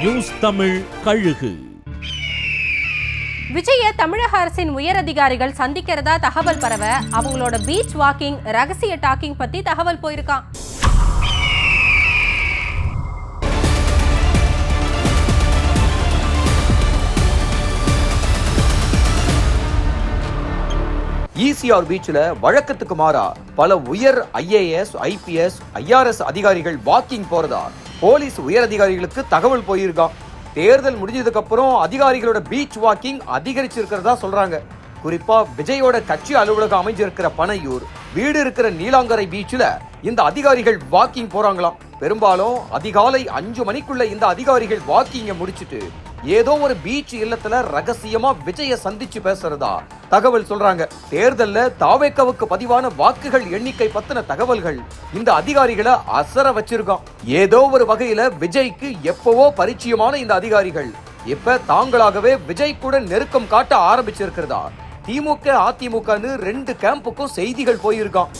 News Tamil கழுகு. விஜய தமிழக அரசின் உயர் அதிகாரிகள் சந்திக்கிறதா தகவல் பரவ அவங்களோட பீச் வாக்கிங் ரகசிய டாக்கிங் பத்தி தகவல் போயிருக்கான். ECR பீச்ல வழக்கத்துக்கு மாறா பல உயர் IAS, IPS, IRS அதிகாரிகள் வாக்கிங் போறதா போலீஸ் உயர் அதிகாரிகளுக்கு தகவல் போயிருக்கான். தேர்தல் முடிஞ்சதுக்கு அப்புறம் அதிகாரிகளோட பீச் வாக்கிங் அதிகரிச்சிருக்கிறதா சொல்றாங்க. குறிப்பா விஜயோட கட்சி அலுவலகம் அமைஞ்சிருக்கிற பனையூர், வீடு இருக்கிற நீலாங்கரை பீச்ல இந்த அதிகாரிகள் வாக்கிங் போறாங்களாம். பெரும்பாலும் அதிகாலை 5 மணிக்குள்ள இந்த அதிகாரிகள் வாக்கிங்க முடிச்சிட்டு ஏதோ ஒரு பீச் இல்லத்துல ரகசியமா விஜய சந்திச்சு பேசுறதா தகவல் சொல்றாங்க. தேர்தல்ல தாவேக்காவுக்கு பதிவான வாக்குகள் எண்ணிக்கை பத்தின தகவல்கள் இந்த அதிகாரிகளை அசர வச்சிருக்கான். ஏதோ ஒரு வகையில விஜய்க்கு எப்பவோ பரிச்சயமான இந்த அதிகாரிகள் இப்ப தாங்களாகவே விஜய் கூட நெருக்கம் காட்ட ஆரம்பிச்சிருக்கிறதா திமுக அதிமுகன்னு 2 கேம்புக்கும் செய்திகள் போயிருக்கான்.